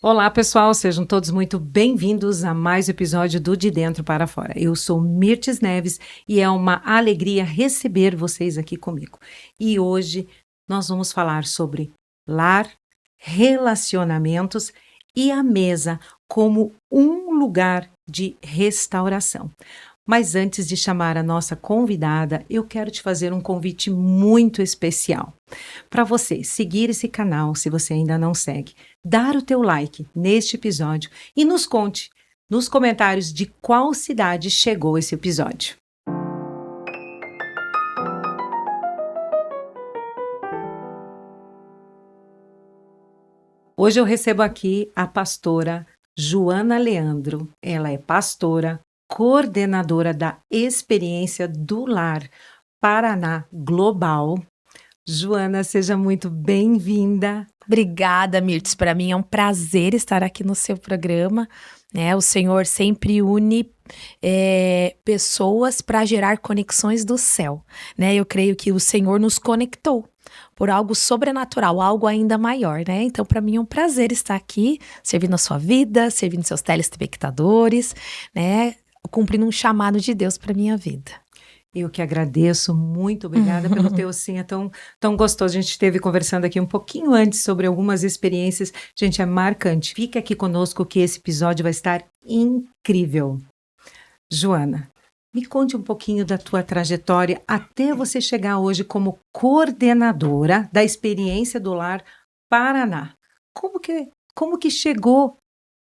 Olá, pessoal, sejam todos muito bem-vindos a mais um episódio do De Dentro para Fora. Eu sou Mirtes Neves e é uma alegria receber vocês aqui comigo. E hoje nós vamos falar sobre lar, relacionamentos e a mesa como um lugar de restauração. Mas antes de chamar a nossa convidada, eu quero te fazer um convite muito especial. Para você seguir esse canal, se você ainda não segue, dar o teu like neste episódio e nos conte nos comentários de qual cidade chegou esse episódio. Hoje eu recebo aqui a pastora Joana Leandro. Ela é pastora, coordenadora da Experiência do Lar Paraná Global. Joana, seja muito bem-vinda. Obrigada, Mirtes. Para mim é um prazer estar aqui no seu programa. O Senhor sempre une pessoas para gerar conexões do céu. Eu creio que o Senhor nos conectou por algo sobrenatural, algo ainda maior. Então, para mim é um prazer estar aqui, servindo a sua vida, servindo seus telespectadores, cumprindo um chamado de Deus para minha vida. Eu que agradeço, muito obrigada pelo teu sim, é tão gostoso. A gente esteve conversando aqui um pouquinho antes sobre algumas experiências, gente, é marcante. Fica aqui conosco que esse episódio vai estar incrível. Joana, me conte um pouquinho da tua trajetória até você chegar hoje como coordenadora da Experiência do Lar Paraná. Como que chegou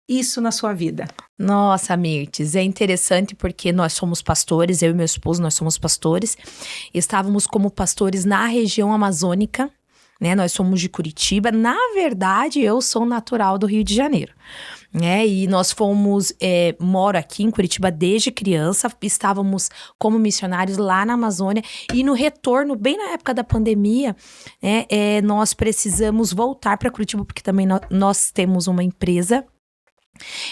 isso na sua vida? Nossa, Mirtes, é interessante porque nós somos pastores, eu e meu esposo, nós somos pastores. Estávamos como pastores na região amazônica, nós somos de Curitiba. Na verdade, eu sou natural do Rio de Janeiro. E nós moro aqui em Curitiba desde criança, estávamos como missionários lá na Amazônia e no retorno, bem na época da pandemia, nós precisamos voltar para Curitiba porque também nós temos uma empresa.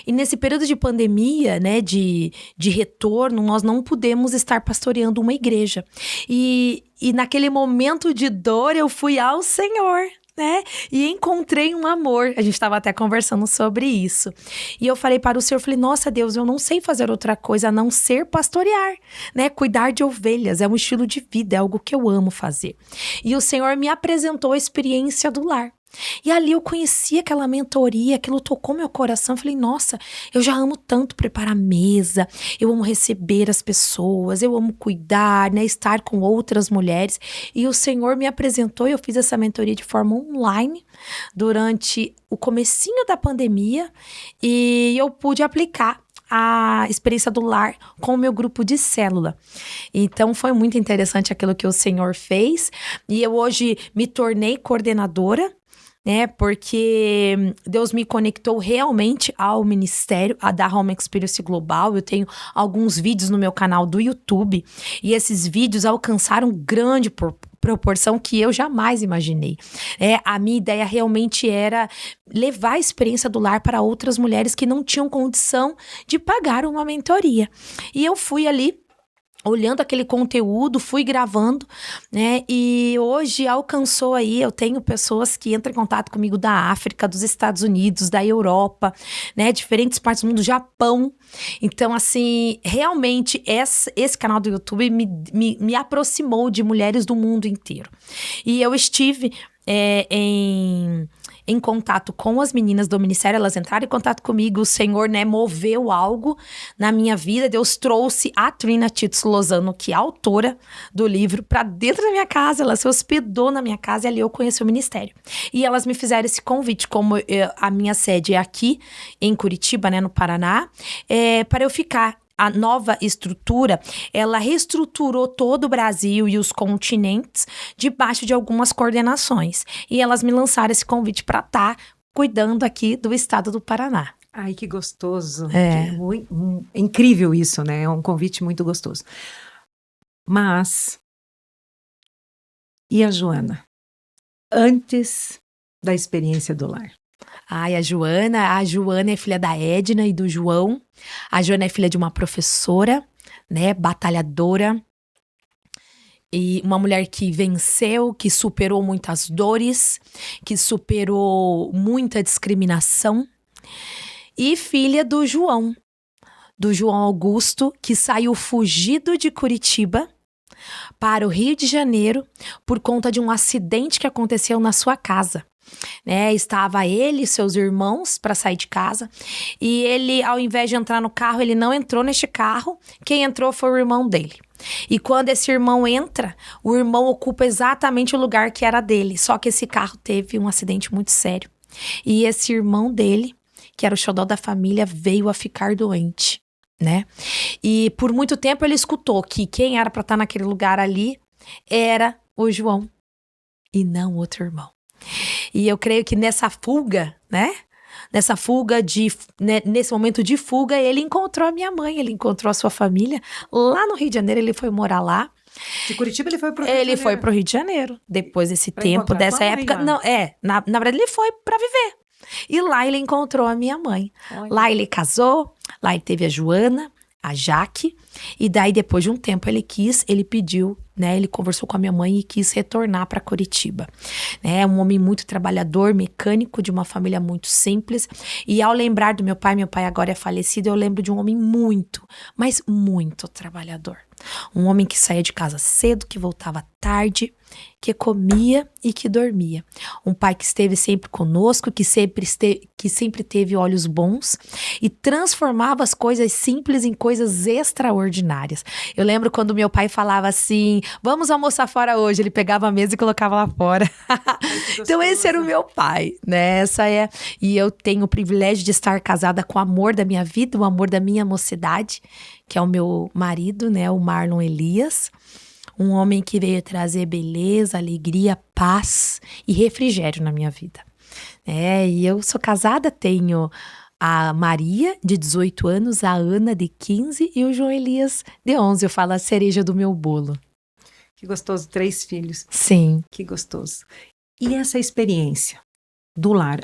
E nesse período de pandemia, de retorno, nós não pudemos estar pastoreando uma igreja. E naquele momento de dor, eu fui ao Senhor, e encontrei um amor. A gente estava até conversando sobre isso. E eu falei para o Senhor, nossa Deus, eu não sei fazer outra coisa a não ser pastorear, cuidar de ovelhas, é um estilo de vida, é algo que eu amo fazer. E o Senhor me apresentou a experiência do lar. E ali eu conheci aquela mentoria, aquilo tocou meu coração. Eu falei, nossa, eu já amo tanto preparar mesa, eu amo receber as pessoas, eu amo cuidar, estar com outras mulheres. E o Senhor me apresentou e eu fiz essa mentoria de forma online durante o comecinho da pandemia e eu pude aplicar a experiência do lar com o meu grupo de célula. Então, foi muito interessante aquilo que o Senhor fez. E eu hoje me tornei coordenadora, porque Deus me conectou realmente ao ministério, da Home Experience Global. Eu tenho alguns vídeos no meu canal do YouTube e esses vídeos alcançaram grande proporção que eu jamais imaginei. A minha ideia realmente era levar a experiência do lar para outras mulheres que não tinham condição de pagar uma mentoria. E eu fui ali olhando aquele conteúdo, fui gravando, e hoje alcançou aí, eu tenho pessoas que entram em contato comigo da África, dos Estados Unidos, da Europa, diferentes partes do mundo, Japão. Então, assim, realmente esse canal do YouTube me aproximou de mulheres do mundo inteiro. E eu estive em contato com as meninas do ministério, elas entraram em contato comigo, o Senhor, moveu algo na minha vida, Deus trouxe a Trina Tits Lozano, que é a autora do livro, para dentro da minha casa, ela se hospedou na minha casa e ali eu conheci o ministério. E elas me fizeram esse convite, como a minha sede é aqui em Curitiba, no Paraná, para eu ficar. A nova estrutura, ela reestruturou todo o Brasil e os continentes debaixo de algumas coordenações. E elas me lançaram esse convite para estar cuidando aqui do estado do Paraná. Ai, que gostoso. Incrível isso, É um convite muito gostoso. Mas, e a Joana? Antes da experiência do lar? Ai, a Joana é filha da Edna e do João. A Joana é filha de uma professora, batalhadora. E uma mulher que venceu, que superou muitas dores, que superou muita discriminação. e filha do João Augusto, que saiu fugido de Curitiba para o Rio de Janeiro por conta de um acidente que aconteceu na sua casa. Né, estava ele e seus irmãos para sair de casa, e ele, ao invés de entrar no carro, ele não entrou neste carro. Quem entrou foi o irmão dele. E quando esse irmão entra, o irmão ocupa exatamente o lugar que era dele, só que esse carro teve um acidente muito sério. E esse irmão dele, que era o xodó da família, veio a ficar doente, né? E por muito tempo ele escutou que quem era para estar naquele lugar ali era o João e não outro irmão. E eu creio que nessa fuga, né? Nesse momento de fuga, ele encontrou a minha mãe, ele encontrou a sua família. Lá no Rio de Janeiro, ele foi morar lá. De Curitiba, ele foi pro Rio de Janeiro? Ele foi pro Rio de Janeiro, depois desse tempo, dessa época. Não, na verdade, ele foi pra viver. E lá ele encontrou a minha mãe. Olha. Lá ele casou, lá ele teve a Joana, a Jaque, e daí depois de um tempo ele pediu, né, ele conversou com a minha mãe e quis retornar para Curitiba. É um homem muito trabalhador, mecânico, de uma família muito simples, e ao lembrar do meu pai agora é falecido, eu lembro de um homem muito, mas muito trabalhador. Um homem que saía de casa cedo, que voltava tarde, que comia e que dormia. Um pai que esteve sempre conosco, que sempre teve olhos bons e transformava as coisas simples em coisas extraordinárias. Eu lembro quando meu pai falava assim, vamos almoçar fora hoje, ele pegava a mesa e colocava lá fora. Então esse era o meu pai, né? E eu tenho o privilégio de estar casada com o amor da minha vida, o amor da minha mocidade, que é o meu marido, né, o Marlon Elias, um homem que veio trazer beleza, alegria, paz e refrigério na minha vida. E eu sou casada, tenho a Maria, de 18 anos, a Ana, de 15, e o João Elias, de 11. Eu falo a cereja do meu bolo. Que gostoso, 3 filhos. Sim. Que gostoso. E essa experiência do lar,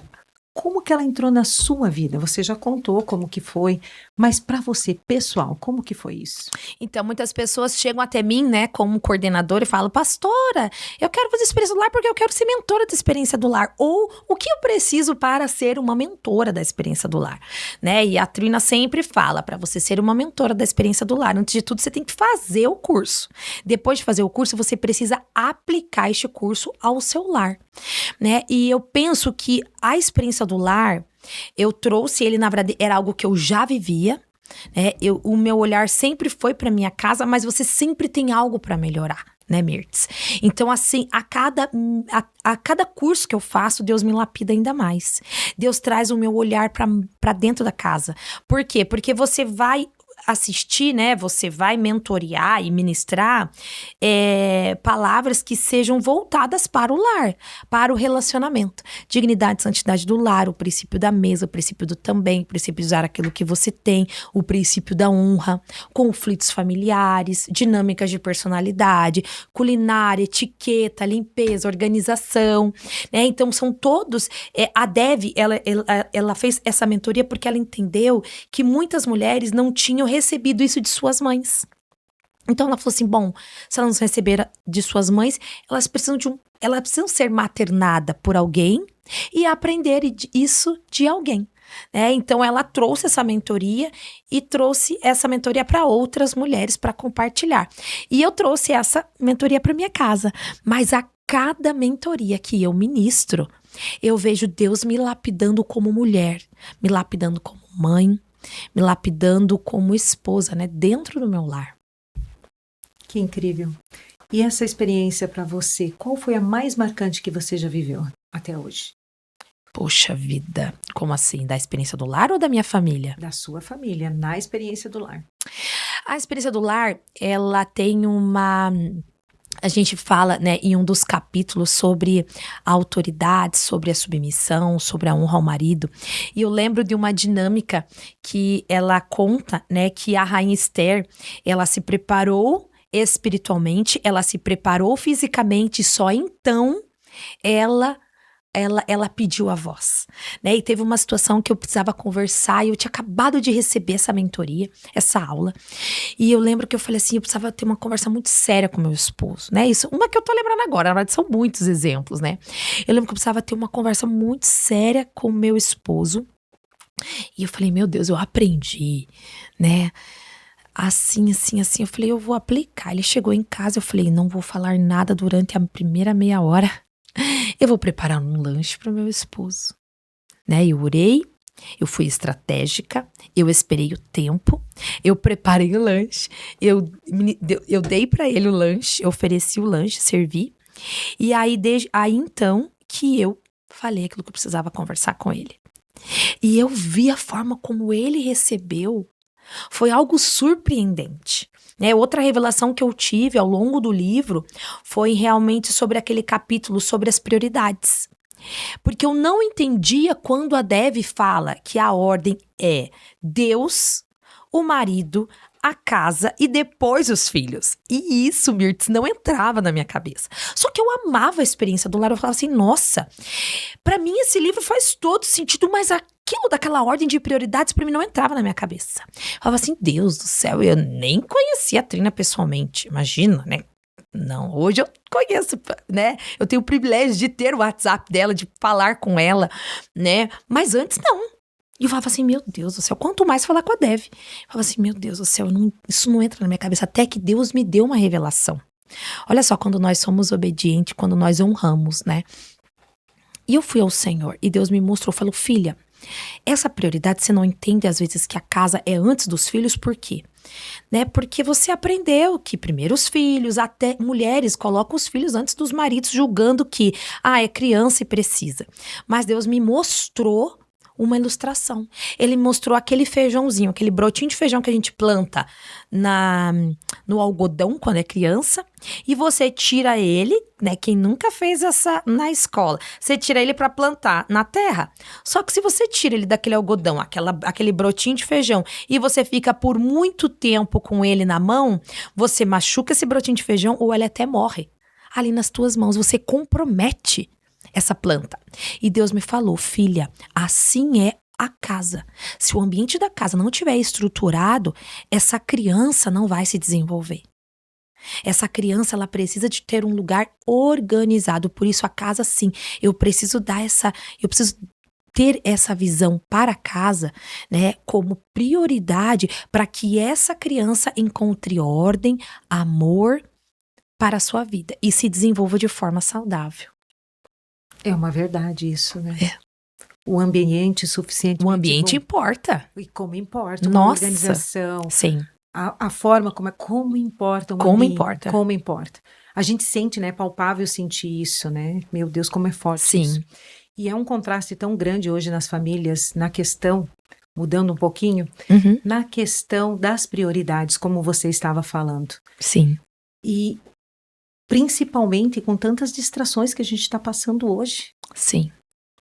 como que ela entrou na sua vida? Você já contou como que foi, mas para você, pessoal, como que foi isso? Então, muitas pessoas chegam até mim, né, como coordenadora e falam, pastora, eu quero fazer experiência do lar porque eu quero ser mentora da experiência do lar. Ou, o que eu preciso para ser uma mentora da experiência do lar? Né? E a Trina sempre fala, para você ser uma mentora da experiência do lar, antes de tudo, você tem que fazer o curso. Depois de fazer o curso, você precisa aplicar este curso ao seu lar. Né? E eu penso que a experiência do lar, eu trouxe ele, na verdade, era algo que eu já vivia, né? O meu olhar sempre foi para minha casa, mas você sempre tem algo para melhorar, né, Mirtz? Então, assim, a cada curso que eu faço, Deus me lapida ainda mais. Deus traz o meu olhar para dentro da casa. Por quê? Porque você vai assistir, né, você vai mentorear e ministrar palavras que sejam voltadas para o lar, para o relacionamento. Dignidade e santidade do lar, o princípio da mesa, o princípio do também, o princípio de usar aquilo que você tem, o princípio da honra, conflitos familiares, dinâmicas de personalidade, culinária, etiqueta, limpeza, organização, né? Então são todos, a Dev, ela fez essa mentoria porque ela entendeu que muitas mulheres não tinham recebido isso de suas mães. Então ela falou assim, bom, se elas não receberam de suas mães, elas precisam ser maternadas por alguém e aprender isso de alguém. Então ela trouxe essa mentoria e trouxe essa mentoria para outras mulheres para compartilhar. E eu trouxe essa mentoria para minha casa. Mas a cada mentoria que eu ministro, eu vejo Deus me lapidando como mulher, me lapidando como mãe, me lapidando como esposa, né, dentro do meu lar. Que incrível. E essa experiência para você, qual foi a mais marcante que você já viveu até hoje? Poxa vida, como assim? Da experiência do lar ou da minha família? Da sua família, na experiência do lar. A experiência do lar, ela tem uma... A gente fala, né, em um dos capítulos sobre a autoridade, sobre a submissão, sobre a honra ao marido. E eu lembro de uma dinâmica que ela conta, né, que a rainha Esther, ela se preparou espiritualmente, ela se preparou fisicamente, só então ela pediu a voz, né? E teve uma situação que eu precisava conversar e eu tinha acabado de receber essa mentoria, essa aula. E eu lembro que eu falei assim, eu precisava ter uma conversa muito séria com meu esposo, né? Isso, uma que eu tô lembrando agora, na verdade são muitos exemplos, né? Eu lembro que eu precisava ter uma conversa muito séria com meu esposo, E eu falei, meu Deus, eu aprendi, né? Assim. Eu falei, eu vou aplicar. Ele chegou em casa, eu falei, não vou falar nada durante a primeira meia hora. Eu vou preparar um lanche para o meu esposo, né? Eu orei, eu fui estratégica, eu esperei o tempo, eu preparei o lanche, eu dei para ele o lanche, eu ofereci o lanche, servi. E aí então que eu falei aquilo que eu precisava conversar com ele. E eu vi a forma como ele recebeu. Foi algo surpreendente, né? Outra revelação que eu tive ao longo do livro foi realmente sobre aquele capítulo sobre as prioridades. Porque eu não entendia quando a Dev fala que a ordem é Deus, o marido, a casa e depois os filhos. E isso, Mirtz, não entrava na minha cabeça. Só que eu amava a experiência do lar. Eu falava assim, nossa, pra mim esse livro faz todo sentido, mas aquilo daquela ordem de prioridades pra mim não entrava na minha cabeça. Eu falava assim, Deus do céu, eu nem conhecia a Trina pessoalmente, imagina, né? Não, hoje eu conheço, né? Eu tenho o privilégio de ter o WhatsApp dela, de falar com ela, né? Mas antes não. E eu falava assim, meu Deus do céu, quanto mais falar com a Dev. Eu falava assim, meu Deus do céu, isso não entra na minha cabeça, até que Deus me deu uma revelação. Olha só, quando nós somos obedientes, quando nós honramos, né? E eu fui ao Senhor, e Deus me mostrou, falou, filha, essa prioridade você não entende às vezes que a casa é antes dos filhos, por quê? Né? Porque você aprendeu que primeiro os filhos, até mulheres colocam os filhos antes dos maridos, julgando que, é criança e precisa. Mas Deus me mostrou uma ilustração. Ele mostrou aquele feijãozinho, aquele brotinho de feijão que a gente planta no algodão quando é criança, e você tira ele, né? Quem nunca fez essa na escola, você tira ele para plantar na terra. Só que se você tira ele daquele algodão, aquele brotinho de feijão, e você fica por muito tempo com ele na mão, você machuca esse brotinho de feijão ou ele até morre. Ali nas tuas mãos, você compromete essa planta. E Deus me falou, filha, assim é a casa. Se o ambiente da casa não estiver estruturado, essa criança não vai se desenvolver. Essa criança, ela precisa de ter um lugar organizado. Por isso a casa, sim, eu preciso ter essa visão para a casa, né, como prioridade para que essa criança encontre ordem, amor para a sua vida e se desenvolva de forma saudável. É uma verdade isso, né? É. O ambiente suficiente. O ambiente importa. E como importa. Nossa. Uma organização. Sim. A forma como importa. Como importa. Como importa. A gente sente, né? É palpável sentir isso, né? Meu Deus, como é forte. Sim. Isso. E é um contraste tão grande hoje nas famílias, na questão, mudando um pouquinho, na questão das prioridades, como você estava falando. Sim. E principalmente com tantas distrações que a gente está passando hoje. Sim.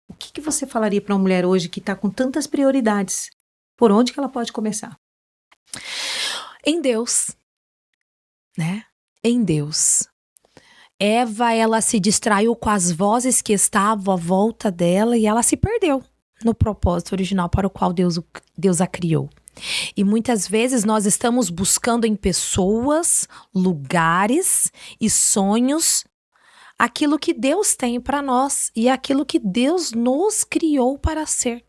O que você falaria para uma mulher hoje que está com tantas prioridades? Por onde que ela pode começar? Em Deus, né? Em Deus. Eva, ela se distraiu com as vozes que estavam à volta dela e ela se perdeu no propósito original para o qual Deus a criou. E muitas vezes nós estamos buscando em pessoas, lugares e sonhos aquilo que Deus tem para nós e aquilo que Deus nos criou para ser.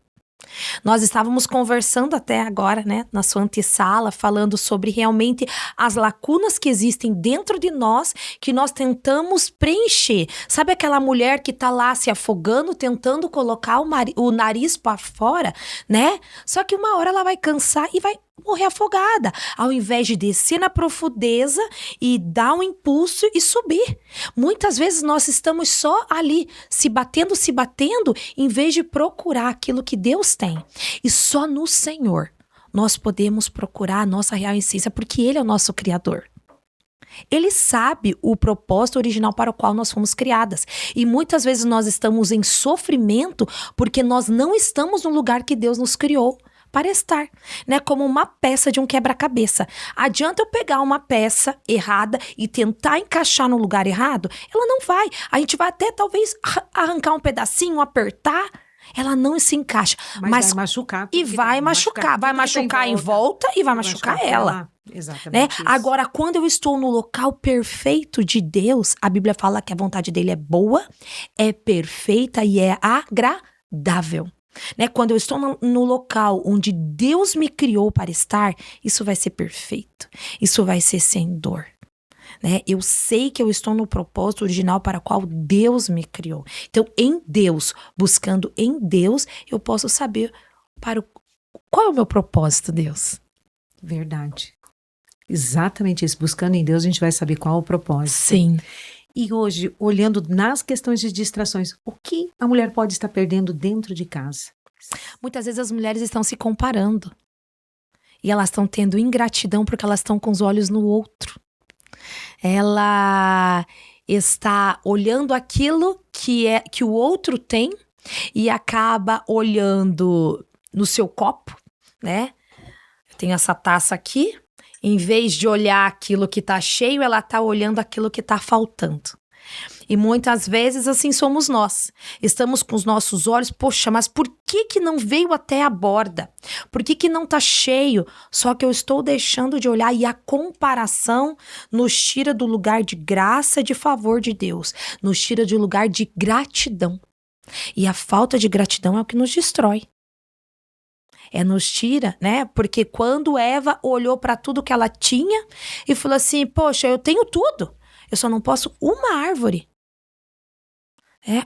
Nós estávamos conversando até agora, né, na sua antessala, falando sobre realmente as lacunas que existem dentro de nós, que nós tentamos preencher. Sabe aquela mulher que tá lá se afogando, tentando colocar o nariz para fora, né? Só que uma hora ela vai cansar e vai morrer afogada, ao invés de descer na profundeza e dar um impulso e subir. Muitas vezes nós estamos só ali, se batendo, em vez de procurar aquilo que Deus tem. E só no Senhor nós podemos procurar a nossa real essência, porque Ele é o nosso Criador. Ele sabe o propósito original para o qual nós fomos criadas. E muitas vezes nós estamos em sofrimento porque nós não estamos no lugar que Deus nos criou para estar, né? Como uma peça de um quebra-cabeça. Adianta eu pegar uma peça errada e tentar encaixar no lugar errado? Ela não vai. A gente vai até talvez arrancar um pedacinho, apertar. Ela não se encaixa. Mas vai machucar. E vai machucar. Vai machucar em volta e vai machucar ela. Exatamente. Né? Agora, quando eu estou no local perfeito de Deus, a Bíblia fala que a vontade dele é boa, é perfeita e é agradável. né? Quando eu estou no local onde Deus me criou para estar, isso vai ser perfeito. Isso vai ser sem dor. Né? Eu sei que eu estou no propósito original para o qual Deus me criou. Então, em Deus, buscando em Deus, eu posso saber qual é o meu propósito, Deus. Verdade. Exatamente isso. Buscando em Deus, a gente vai saber qual é o propósito. Sim. E hoje, olhando nas questões de distrações, o que a mulher pode estar perdendo dentro de casa? Muitas vezes as mulheres estão se comparando. E elas estão tendo ingratidão porque elas estão com os olhos no outro. Ela está olhando aquilo que o outro tem e acaba olhando no seu copo, né? Eu tenho essa taça aqui. Em vez de olhar aquilo que tá cheio, ela tá olhando aquilo que tá faltando. E muitas vezes assim somos nós. Estamos com os nossos olhos, poxa, mas por que não veio até a borda? Por que não tá cheio? Só que eu estou deixando de olhar e a comparação nos tira do lugar de graça, de favor de Deus. Nos tira do lugar de gratidão. E a falta de gratidão é o que nos destrói. Nos tira, né? Porque quando Eva olhou para tudo que ela tinha e falou assim, poxa, eu tenho tudo. Eu só não posso uma árvore.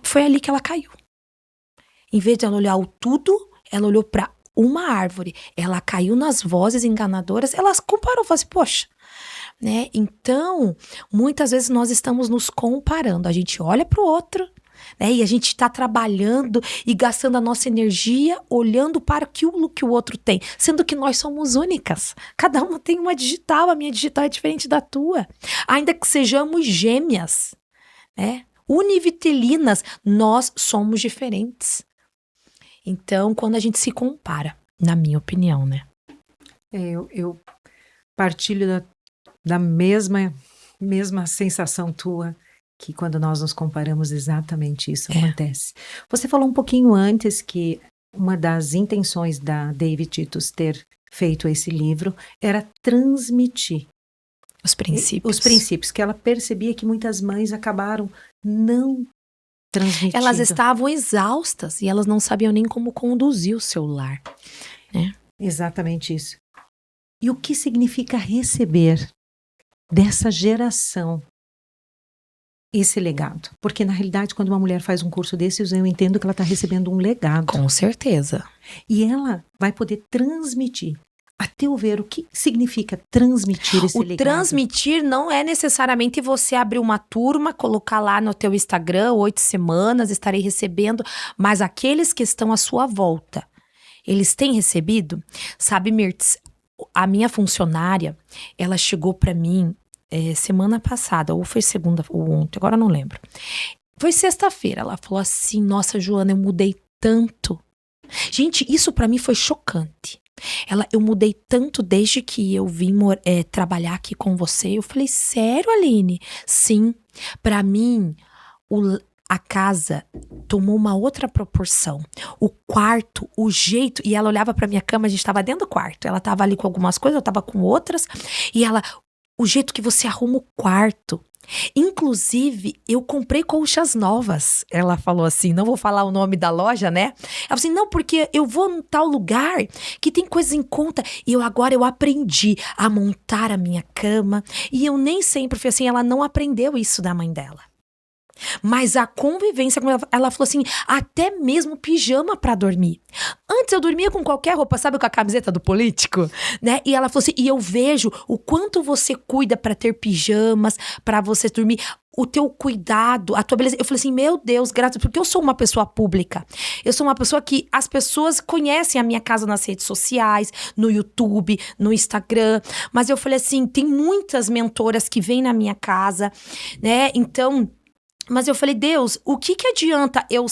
Foi ali que ela caiu. Em vez de ela olhar o tudo, ela olhou para uma árvore. Ela caiu nas vozes enganadoras, ela comparou, falou assim, poxa. Né? Então, muitas vezes nós estamos nos comparando. A gente olha para o outro, né? E a gente está trabalhando e gastando a nossa energia olhando para aquilo que o outro tem. Sendo que nós somos únicas. Cada uma tem uma digital, a minha digital é diferente da tua. Ainda que sejamos gêmeas, né? Univitelinas, nós somos diferentes. Então, quando a gente se compara, na minha opinião, né? Eu partilho da mesma sensação tua, que quando nós nos comparamos, exatamente isso acontece. Você falou um pouquinho antes que uma das intenções da David Titus ter feito esse livro era transmitir os princípios. Os princípios, que ela percebia que muitas mães acabaram não transmitindo. Elas estavam exaustas e elas não sabiam nem como conduzir o seu lar, né? Exatamente isso. E o que significa receber dessa geração esse legado? Porque, na realidade, quando uma mulher faz um curso desses, eu entendo que ela está recebendo um legado. Com certeza. E ela vai poder transmitir. A teu ver, o que significa transmitir esse legado? O transmitir não é necessariamente você abrir uma turma, colocar lá no teu Instagram, 8 semanas, estarei recebendo, mas aqueles que estão à sua volta, eles têm recebido? Sabe, Mirtz, a minha funcionária, ela chegou para mim semana passada, ou foi segunda ou ontem, agora eu não lembro. Foi sexta-feira, ela falou assim, nossa, Joana, eu mudei tanto. Gente, isso para mim foi chocante. Eu mudei tanto desde que eu vim trabalhar aqui com você. Eu falei, sério, Aline? Sim, para mim, a casa tomou uma outra proporção. O quarto, o jeito... E ela olhava pra minha cama, a gente tava dentro do quarto. Ela tava ali com algumas coisas, eu tava com outras. E o jeito que você arruma o quarto... Inclusive, eu comprei colchas novas. Ela falou assim, não vou falar o nome da loja, né? Ela falou assim, não, porque eu vou em tal lugar que tem coisas em conta. E agora eu aprendi a montar a minha cama. E eu nem sempre fui assim, ela não aprendeu isso da mãe dela. Mas a convivência com ela falou assim, até mesmo pijama pra dormir. Antes eu dormia com qualquer roupa, sabe, com a camiseta do político, né? E ela falou assim, e eu vejo o quanto você cuida pra ter pijamas, pra você dormir, o teu cuidado, a tua beleza. Eu falei assim, meu Deus, graças, porque eu sou uma pessoa pública. Eu sou uma pessoa que as pessoas conhecem a minha casa nas redes sociais, no YouTube, no Instagram. Mas eu falei assim, tem muitas mentoras que vêm na minha casa, né? Então... Mas eu falei, Deus, o que adianta eu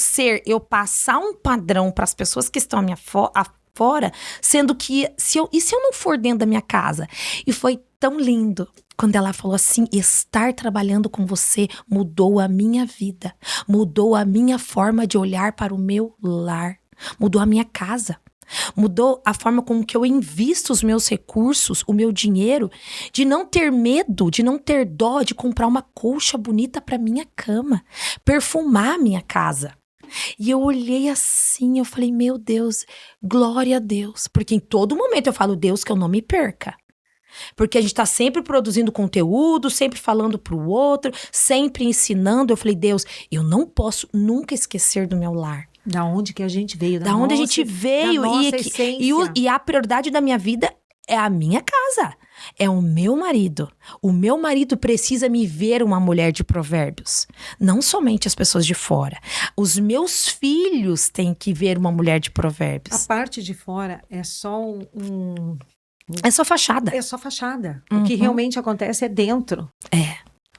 passar um padrão para as pessoas que estão fora, sendo que, se eu não for dentro da minha casa? E foi tão lindo quando ela falou assim, estar trabalhando com você mudou a minha vida, mudou a minha forma de olhar para o meu lar, mudou a minha casa. Mudou a forma como que eu invisto os meus recursos, o meu dinheiro, de não ter medo, de não ter dó de comprar uma colcha bonita para minha cama, perfumar a minha casa. E eu olhei assim, eu falei, meu Deus, glória a Deus. Porque em todo momento eu falo, Deus, que eu não me perca. Porque a gente tá sempre produzindo conteúdo, sempre falando pro outro, sempre ensinando. Eu falei, Deus, eu não posso nunca esquecer do meu lar. Da onde que a gente veio, Da onde a gente veio. da nossa E essência. e a prioridade da minha vida é a minha casa. É o meu marido. O meu marido precisa me ver uma mulher de provérbios. Não somente as pessoas de fora. Os meus filhos têm que ver uma mulher de A provérbios. parte de fora é só É só fachada. é só fachada. O que Uhum. realmente acontece é dentro.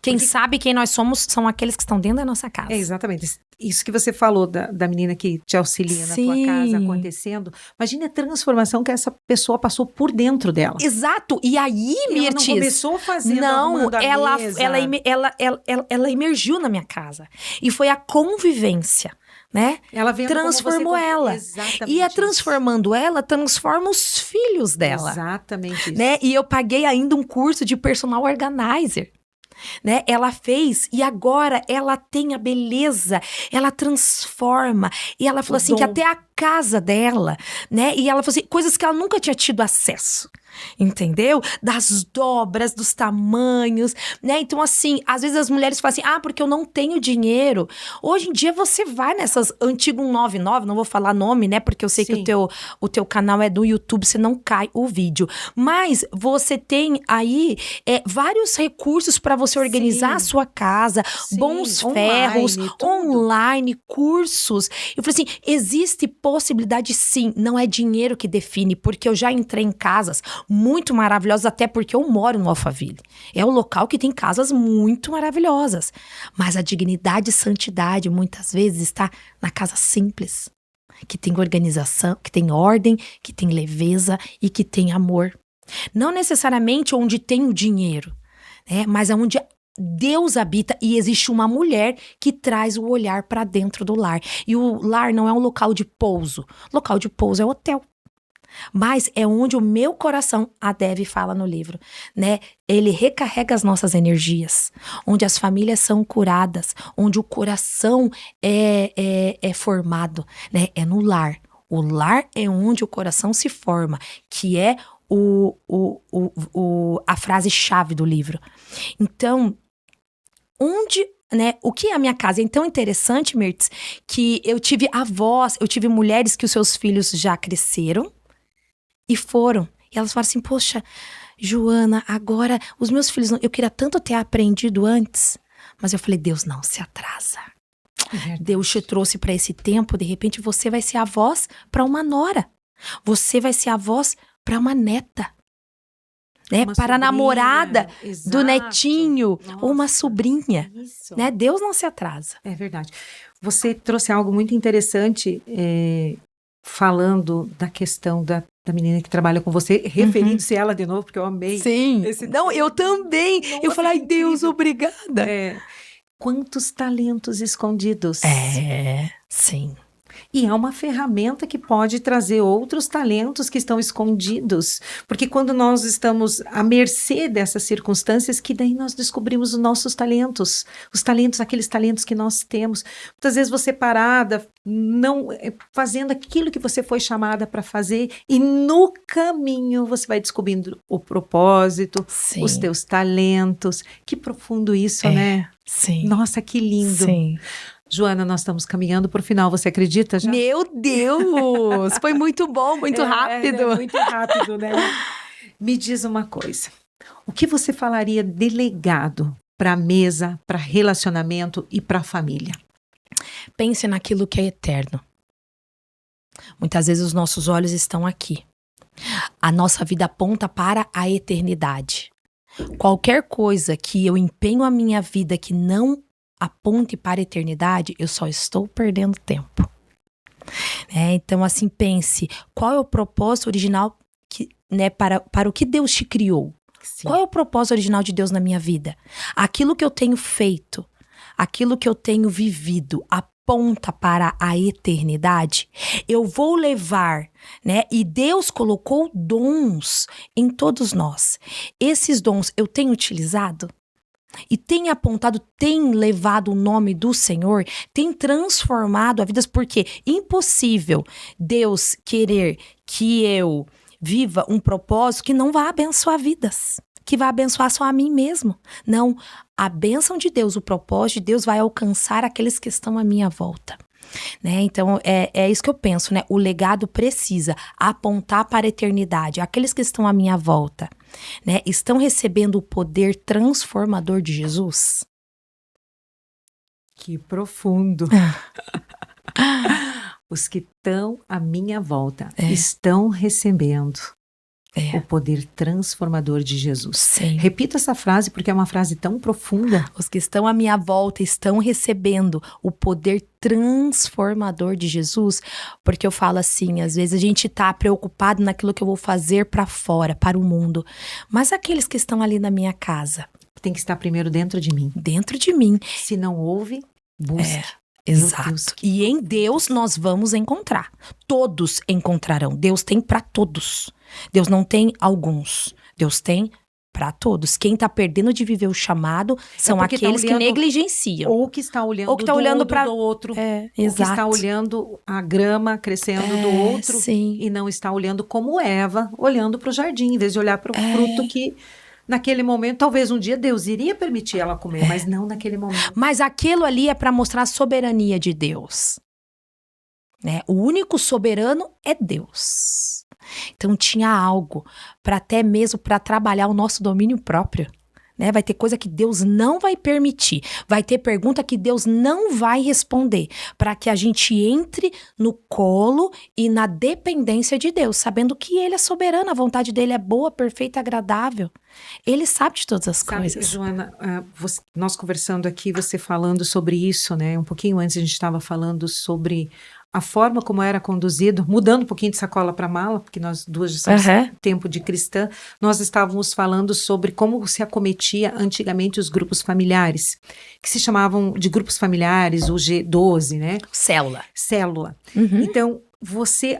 Quem Porque- sabe quem nós somos são aqueles que estão dentro da nossa casa. É exatamente. Isso que você falou da menina que te auxilia na tua Sim. casa acontecendo. Imagina a transformação que essa pessoa passou por dentro dela. Exato. E aí, Ela não Mirtes, começou fazendo não, arrumando a mesa. ela emergiu na minha casa. E foi a convivência, né? Ela vendo como você transformou ela. Exatamente E a isso. transformando ela, transforma os filhos dela. Exatamente isso. Né? E eu paguei ainda um curso de personal organizer. Né? Ela fez e agora ela tem a beleza, ela transforma. E ela falou assim dom. que até a casa dela, né? E ela falou assim, coisas que ela nunca tinha tido acesso. Entendeu? Das dobras, dos tamanhos, né? Então, assim, às vezes as mulheres falam assim, porque eu não tenho dinheiro. Hoje em dia você vai nessas antigo 199, não vou falar nome, né? Porque eu sei Sim. que o teu canal é do YouTube, você não cai o vídeo. Mas você tem aí vários recursos para você organizar Sim. a sua casa, Sim, bons online, ferros, tudo. online, cursos. Eu falei assim, existe possibilidade sim, não é dinheiro que define, porque eu já entrei em casas muito maravilhosas, até porque eu moro no Alphaville. É o local que tem casas muito maravilhosas. Mas a dignidade e santidade, muitas vezes, está na casa simples. Que tem organização, que tem ordem, que tem leveza e que tem amor. Não necessariamente onde tem o dinheiro, né? Mas onde Deus habita e existe uma mulher que traz o olhar para dentro do lar. E o lar não é um local de pouso. Local de pouso é hotel. Mas é onde o meu coração, a Devi fala no livro, né? Ele recarrega as nossas energias, onde as famílias são curadas, onde o coração é formado, né? É no lar. O lar é onde o coração se forma, que é a frase-chave do livro. Então, o que é a minha casa? É tão interessante, Mirtes, que eu tive avós, eu tive mulheres que os seus filhos já cresceram, e foram. E elas falaram assim, poxa, Joana, agora os meus filhos, eu queria tanto ter aprendido antes. Mas eu falei, Deus, não se atrasa. Deus te trouxe para esse tempo, de repente você vai ser a voz para uma nora. Você vai ser a voz para uma neta. Né? Para sobrinha, a namorada exato. do netinho, Nossa, ou uma sobrinha. Isso. Né? Deus não se atrasa. É verdade. Você trouxe algo muito interessante, falando da questão da menina que trabalha com você, referindo-se a ela de novo, porque eu amei. Sim. esse Não, tema. eu também. Nossa, eu falei, ai, que Deus, incrível. obrigada. Quantos talentos escondidos. Sim. E é uma ferramenta que pode trazer outros talentos que estão escondidos. Porque quando nós estamos à mercê dessas circunstâncias, que daí nós descobrimos os nossos talentos. Os talentos, aqueles talentos que nós temos. Muitas vezes você parada, não fazendo aquilo que você foi chamada para fazer, e no caminho você vai descobrindo o propósito, Sim. os teus talentos. Que profundo isso, né? Sim. Nossa, que lindo. Sim. Joana, nós estamos caminhando para o final, você acredita já? Meu Deus! Foi muito bom, muito rápido. Muito rápido, né? Me diz uma coisa. O que você falaria de legado para a mesa, para relacionamento e para a família? Pense naquilo que é eterno. Muitas vezes os nossos olhos estão aqui. A nossa vida aponta para a eternidade. Qualquer coisa que eu empenho a minha vida que não aponte para a eternidade, eu só estou perdendo tempo. Então, assim, pense, qual é o propósito original para o que Deus te criou? Sim. Qual é o propósito original de Deus na minha vida? Aquilo que eu tenho feito, aquilo que eu tenho vivido, aponta para a eternidade? Eu vou levar, né? E Deus colocou dons em todos nós. Esses dons eu tenho utilizado? e tem apontado, tem levado o nome do Senhor, tem transformado a vida, porque impossível Deus querer que eu viva um propósito que não vá abençoar vidas, que vai abençoar só a mim mesmo. Não, a bênção de Deus, o propósito de Deus vai alcançar aqueles que estão à minha volta. Né? Então, é isso que eu penso, né? O legado precisa apontar para a eternidade. Aqueles que estão à minha volta, né? Estão recebendo o poder transformador de Jesus? Que profundo. Os que estão à minha volta estão recebendo o poder transformador de Jesus. Sim. Repita essa frase, porque é uma frase tão profunda. Os que estão à minha volta estão recebendo o poder transformador de Jesus, porque eu falo assim, às vezes a gente tá preocupado naquilo que eu vou fazer para fora, para o mundo, mas aqueles que estão ali na minha casa, tem que estar primeiro dentro de mim. Dentro de mim. Se não houve, busque. Exato. E em Deus nós vamos encontrar. Todos encontrarão. Deus tem para todos. Deus não tem alguns. Deus tem para todos. Quem tá perdendo de viver o chamado são aqueles que negligenciam. Ou que está olhando do outro. Exato. Ou que está olhando a grama crescendo do outro. Sim. E não está olhando como Eva, olhando para o jardim, em vez de olhar para o fruto que... Naquele momento, talvez um dia Deus iria permitir ela comer, mas não naquele momento. Mas aquilo ali é para mostrar a soberania de Deus. Né? O único soberano é Deus. Então tinha algo para até mesmo para trabalhar o nosso domínio próprio. Né? Vai ter coisa que Deus não vai permitir. Vai ter pergunta que Deus não vai responder. Para que a gente entre no colo e na dependência de Deus. Sabendo que Ele é soberano. A vontade dEle é boa, perfeita, agradável. Ele sabe de todas as coisas. Joana, nós conversando aqui, você falando sobre isso, né? Um pouquinho antes a gente estava falando sobre... a forma como era conduzido, mudando um pouquinho de sacola para mala, porque nós duas já somos tempo de cristã, nós estávamos falando sobre como se acometia antigamente os grupos familiares, que se chamavam de grupos familiares, o G12, né? Célula. Uhum. Então,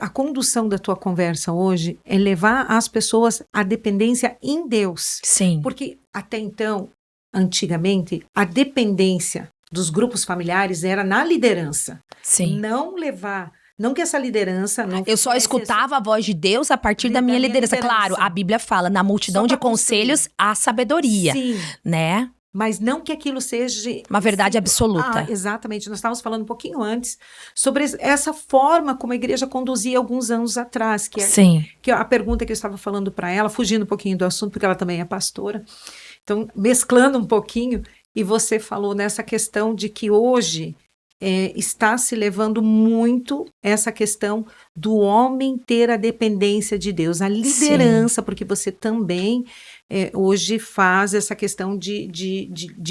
a condução da tua conversa hoje é levar as pessoas à dependência em Deus. Sim. Porque até então, antigamente, a dependência dos grupos familiares era na liderança. Sim. Não que essa liderança... Eu só escutava a voz de Deus a partir da minha liderança. Claro, a Bíblia fala, na multidão de conselhos, há sabedoria. Sim. Né? Mas não que aquilo seja... uma verdade absoluta. Exatamente. Nós estávamos falando um pouquinho antes sobre essa forma como a igreja conduzia alguns anos atrás. Sim. Que a pergunta que eu estava falando para ela, fugindo um pouquinho do assunto, porque ela também é pastora. Então, mesclando um pouquinho... E você falou nessa questão de que hoje está se levando muito essa questão do homem ter a dependência de Deus, a liderança, porque você também hoje faz essa questão de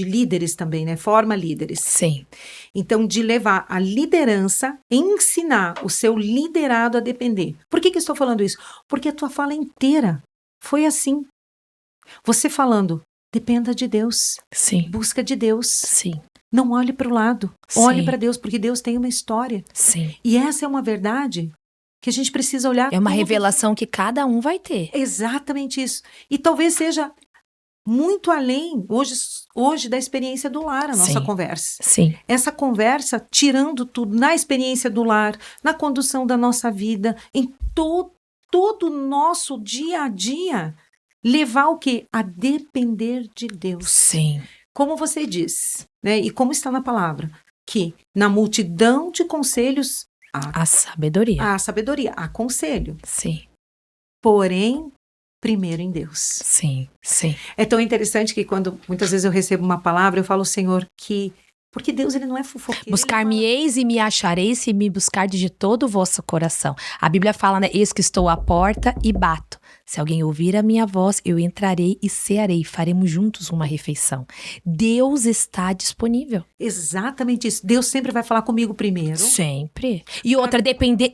líderes também, né? Forma líderes. Sim. Então, de levar a liderança, ensinar o seu liderado a depender. Por que eu estou falando isso? Porque a tua fala inteira foi assim. Você falando... Dependa de Deus. Sim. Busca de Deus. Sim. Não olhe para o lado. Sim. Olhe para Deus, porque Deus tem uma história. Sim. E essa é uma verdade que a gente precisa olhar. É uma revelação que cada um vai ter. Exatamente isso. E talvez seja muito além, hoje da experiência do lar, a nossa conversa. Sim. Essa conversa, tirando tudo, na experiência do lar, na condução da nossa vida, em todo o nosso dia a dia, levar o quê? A depender de Deus. Sim. Como você diz, né? E como está na palavra, que na multidão de conselhos há sabedoria. Há sabedoria, há conselho. Sim. Porém, primeiro em Deus. Sim, sim. É tão interessante que quando muitas vezes eu recebo uma palavra, eu falo, Senhor, que... Porque Deus, ele não é fofoqueiro. Buscar-me-eis e me achareis se me buscardes de todo o vosso coração. A Bíblia fala, né? Eis que estou à porta e bato. Se alguém ouvir a minha voz, eu entrarei e cearei. Faremos juntos uma refeição. Deus está disponível. Exatamente isso. Deus sempre vai falar comigo primeiro. Sempre. E outra,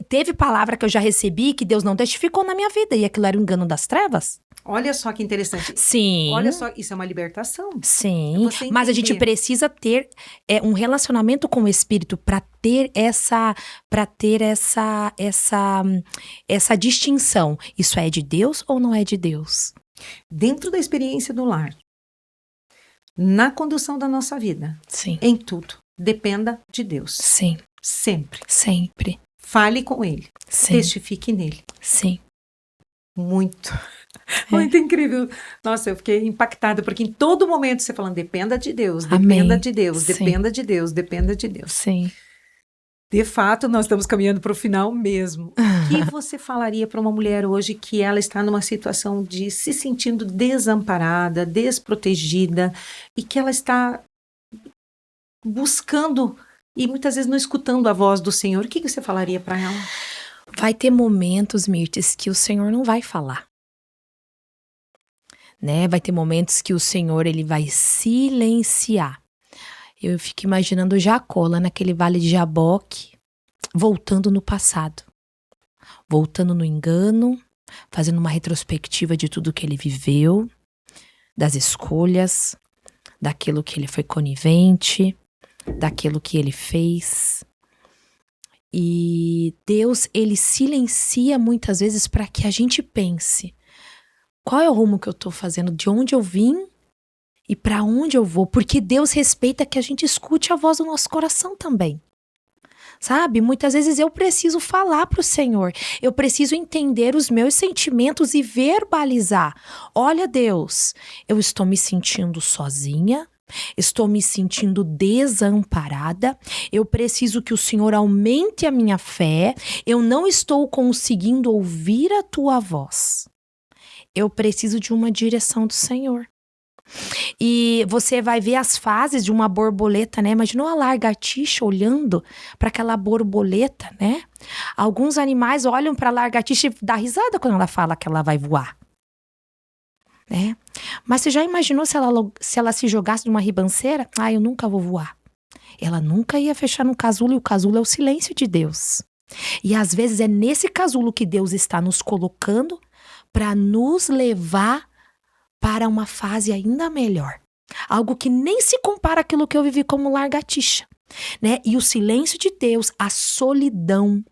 teve palavra que eu já recebi que Deus não testificou na minha vida. E aquilo era o engano das trevas. Olha só que interessante. Sim. Olha só, isso é uma libertação. Sim. Mas a gente precisa ter um relacionamento com o Espírito para ter essa distinção. Isso é de Deus ou não é de Deus? Dentro da experiência do lar, na condução da nossa vida, Sim. em tudo, dependa de Deus. Sim. Sempre. Sempre. Fale com Ele. Sim. Testifique nele. Sim. Muito. Muito incrível. Nossa, eu fiquei impactada, porque em todo momento você falando, dependa de Deus, dependa Amém. de Deus, Sim. dependa de Deus, dependa de Deus. Sim. De fato, nós estamos caminhando para o final mesmo. O que você falaria para uma mulher hoje que ela está numa situação de se sentindo desamparada, desprotegida, e que ela está buscando e muitas vezes não escutando a voz do Senhor? O que você falaria para ela? Vai ter momentos, Mirtes, que o Senhor não vai falar. Né? Vai ter momentos que o Senhor ele vai silenciar. Eu fico imaginando Jacó lá naquele vale de Jaboque, voltando no passado. Voltando no engano, fazendo uma retrospectiva de tudo que ele viveu, das escolhas, daquilo que ele foi conivente, daquilo que ele fez. E Deus, ele silencia muitas vezes para que a gente pense: qual é o rumo que eu tô fazendo? De onde eu vim e para onde eu vou? Porque Deus respeita que a gente escute a voz do nosso coração também. Sabe? Muitas vezes eu preciso falar pro Senhor. Eu preciso entender os meus sentimentos e verbalizar. Olha, Deus, eu estou me sentindo sozinha. Estou me sentindo desamparada. Eu preciso que o Senhor aumente a minha fé. Eu não estou conseguindo ouvir a tua voz. Eu preciso de uma direção do Senhor. E você vai ver as fases de uma borboleta, né? Imaginou a lagartixa olhando para aquela borboleta, né? Alguns animais olham para a lagartixa e dá risada quando ela fala que ela vai voar. Né? Mas você já imaginou se ela se jogasse de uma ribanceira? Ah, eu nunca vou voar. Ela nunca ia fechar no casulo, e o casulo é o silêncio de Deus. E às vezes é nesse casulo que Deus está nos colocando para nos levar para uma fase ainda melhor. Algo que nem se compara àquilo que eu vivi como lagartixa. Né? E o silêncio de Deus, a solidão,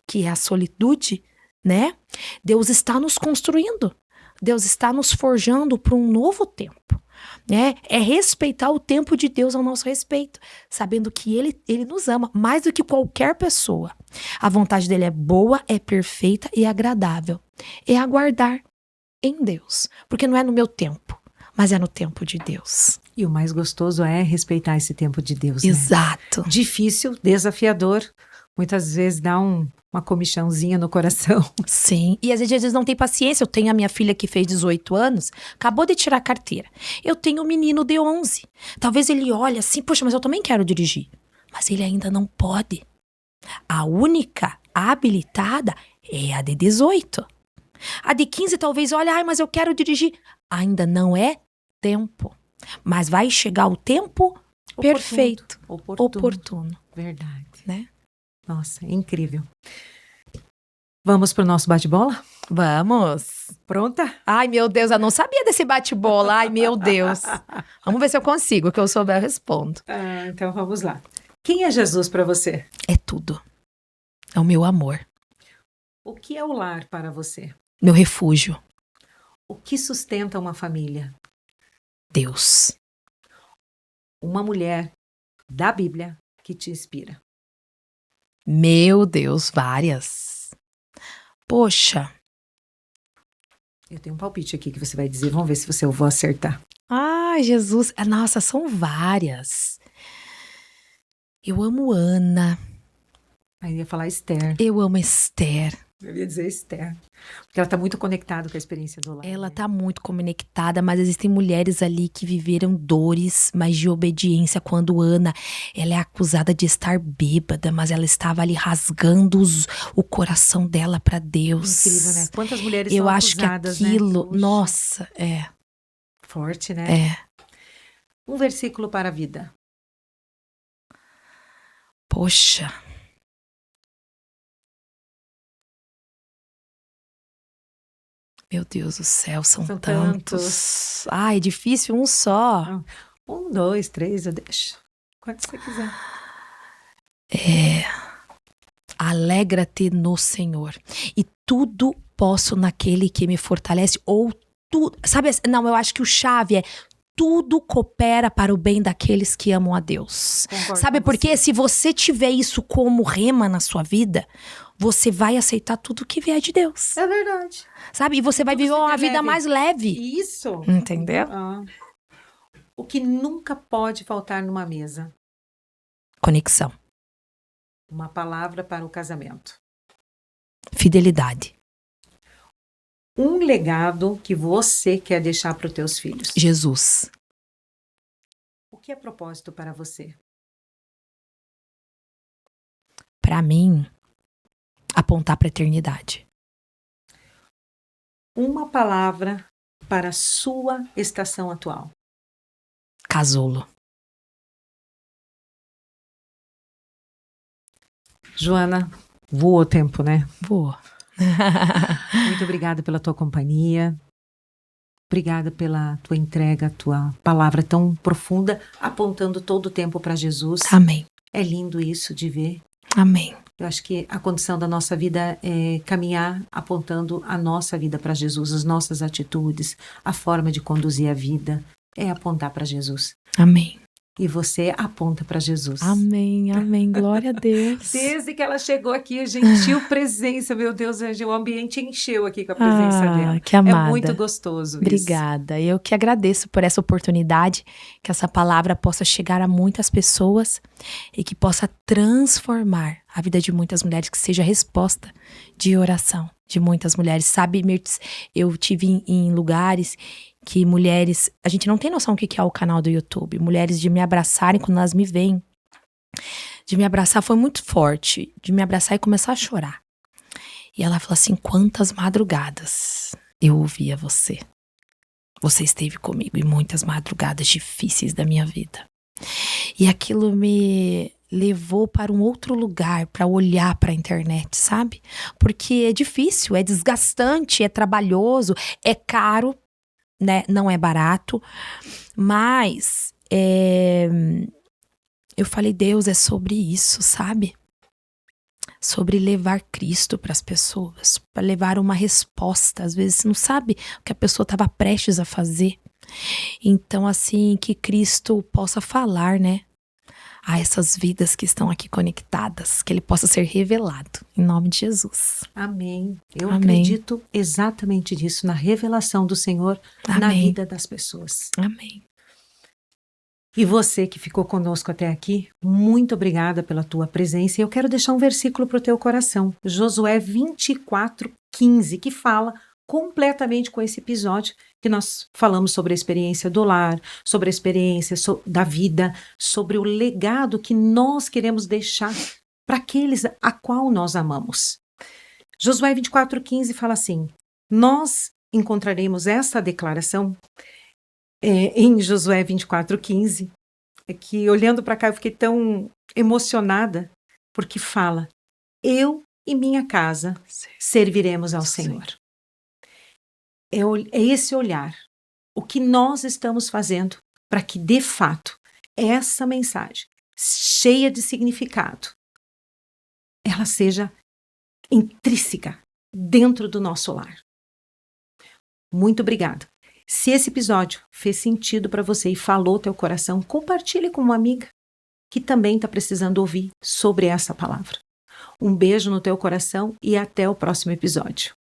que é a solitude, né? Deus está nos construindo. Deus está nos forjando para um novo tempo. Né? É respeitar o tempo de Deus ao nosso respeito, sabendo que Ele nos ama mais do que qualquer pessoa. A vontade dele é boa, é perfeita e agradável. É aguardar em Deus, porque não é no meu tempo, mas é no tempo de Deus. E o mais gostoso é respeitar esse tempo de Deus, né? Exato. Difícil, desafiador, muitas vezes dá uma comichãozinha no coração. Sim, e às vezes não tem paciência. Eu tenho a minha filha que fez 18 anos, acabou de tirar a carteira. Eu tenho um menino de 11. Talvez ele olhe assim, poxa, mas eu também quero dirigir. Mas ele ainda não pode. A única habilitada é a de 18. A de 15 talvez olhe, ai, mas eu quero dirigir. Ainda não é tempo. Mas vai chegar o tempo perfeito. Oportuno. Verdade. Né? Nossa, é incrível. Vamos pro nosso bate-bola? Vamos. Pronta? Ai, meu Deus, eu não sabia desse bate-bola. Ai, meu Deus. Vamos ver se eu consigo. O que eu souber, eu respondo. Então vamos lá. Quem é Jesus para você? É tudo. É o meu amor. O que é o lar para você? Meu refúgio. O que sustenta uma família? Deus. Uma mulher da Bíblia que te inspira? Meu Deus, várias. Poxa. Eu tenho um palpite aqui que você vai dizer. Vamos ver se eu vou acertar. Ai, Jesus. Nossa, são várias. Eu amo Ana. Aí eu ia falar Esther. Eu amo Esther. Eu ia dizer Esther. Porque ela está muito conectada com a experiência do lar. Ela está muito conectada, mas existem mulheres ali que viveram dores, mas de obediência. Quando Ana, ela é acusada de estar bêbada, mas ela estava ali rasgando o coração dela para Deus. Incrível, né? Quantas mulheres Eu são acho acusadas, que aquilo, né? nossa, é. Forte, né? É. Um versículo para a vida. Poxa. Meu Deus do céu, são tantos. Ai, é difícil um só. 1, 2, 3, eu deixo. Quanto você quiser. Alegra-te no Senhor. E tudo posso naquele que me fortalece. Ou tudo. Sabe, não, eu acho que o chave é tudo coopera para o bem daqueles que amam a Deus. Concordo Sabe com por quê? você. Se você tiver isso como rema na sua vida, você vai aceitar tudo que vier de Deus. É verdade. Sabe? E você vai tudo viver fica uma vida leve. mais leve. Isso. Entendeu? Ah. O que nunca pode faltar numa mesa? Conexão. Uma palavra para o casamento. Fidelidade. Um legado que você quer deixar para os teus filhos. Jesus. O que é propósito para você? Para mim, apontar para a eternidade. Uma palavra para a sua estação atual. Casulo. Joana, voou o tempo, né? Boa. Muito obrigada pela tua companhia. Obrigada pela tua entrega, tua palavra tão profunda, apontando todo o tempo para Jesus. Amém. É lindo isso de ver. Amém. Eu acho que a condição da nossa vida é caminhar apontando a nossa vida para Jesus, as nossas atitudes, a forma de conduzir a vida é apontar para Jesus. Amém. E você aponta para Jesus. Amém, amém. Glória a Deus. Desde que ela chegou aqui, a gentil presença, meu Deus, o ambiente encheu aqui com a presença dela. Que amada. É muito gostoso Obrigada. Eu que agradeço por essa oportunidade, que essa palavra possa chegar a muitas pessoas e que possa transformar a vida de muitas mulheres, que seja resposta de oração de muitas mulheres. Sabe, Mirtz, eu tive em lugares que mulheres, a gente não tem noção o que é o canal do YouTube, mulheres de me abraçarem quando elas me veem, de me abraçar foi muito forte, de me abraçar e começar a chorar. E ela falou assim, quantas madrugadas eu ouvia você. Você esteve comigo em muitas madrugadas difíceis da minha vida. E aquilo me levou para um outro lugar, para olhar para a internet, sabe? Porque é difícil, é desgastante, é trabalhoso, é caro, né? Não é barato, mas eu falei, Deus, é sobre isso, sabe? Sobre levar Cristo para as pessoas, para levar uma resposta. Às vezes você não sabe o que a pessoa estava prestes a fazer. Então, assim, que Cristo possa falar, né? A essas vidas que estão aqui conectadas, que ele possa ser revelado, em nome de Jesus. Amém. Eu Amém. acredito exatamente nisso, na revelação do Senhor na Amém. vida das pessoas. Amém. E você que ficou conosco até aqui, muito obrigada pela tua presença. E eu quero deixar um versículo para o teu coração, Josué 24:15, que fala completamente com esse episódio que nós falamos sobre a experiência do lar, sobre a experiência da vida, sobre o legado que nós queremos deixar para aqueles a qual nós amamos. Josué 24:15 fala assim, nós encontraremos essa declaração em Josué 24:15, que olhando para cá eu fiquei tão emocionada, porque fala, eu e minha casa serviremos ao Senhor. É esse olhar, o que nós estamos fazendo para que, de fato, essa mensagem, cheia de significado, ela seja intrínseca dentro do nosso lar. Muito obrigada. Se esse episódio fez sentido para você e falou teu coração, compartilhe com uma amiga que também está precisando ouvir sobre essa palavra. Um beijo no teu coração e até o próximo episódio.